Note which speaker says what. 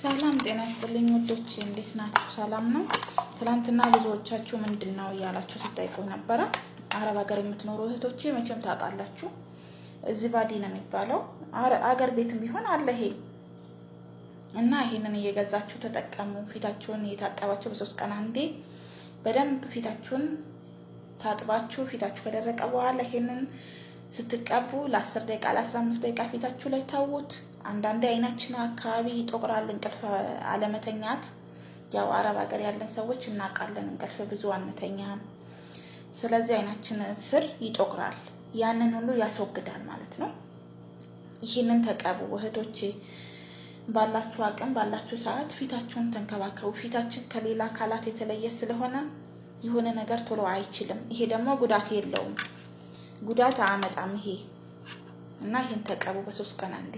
Speaker 1: ሰላም ጤና ይስጥልኝ ውዶች፣ እንዴት ናችሁ? ሰላም ነው። ትላንትና ብዙዎቻችሁ ምንድነው እያላችሁ ስጠይቁ ነበረ። አረብ ሀገር የምትኖሩ እህቶቼ መቼም ታውቃላችሁ፣ ዝባዲ ነው የሚባለው። አገር ቤትም ቢሆን አለ ይሄ እና ይሄንን እየገዛችሁ ተጠቀሙ። ፊታችሁን እየታጠባችሁ በ3 ቀን አንዴ በደንብ ፊታችሁን ታጥባችሁ ፊታችሁ ከደረቀ በኋላ ይሄንን ስትቀቡ ለ10 ደቂቃ ለ15 ደቂቃ ፊታችሁ ላይ ታውት። አንዳንዴ አይናችን አካባቢ ይጦቅራል፣ እንቅልፍ አለመተኛት። ያው አረብ ሀገር ያለን ሰዎች እናውቃለን፣ እንቅልፍ ብዙ አንተኛም። ስለዚህ አይናችን ስር ይጦቅራል፣ ያንን ሁሉ ያስወግዳል ማለት ነው። ይህንን ተቀቡ እህቶቼ። ባላችሁ አቅም ባላችሁ ሰዓት ፊታችሁን ተንከባከቡ። ፊታችን ከሌላ አካላት የተለየ ስለሆነ የሆነ ነገር ቶሎ አይችልም። ይሄ ደግሞ ጉዳት የለውም፣ ጉዳት አያመጣም ይሄ እና ይሄን ተቀቡ በ3 ቀን አንዴ።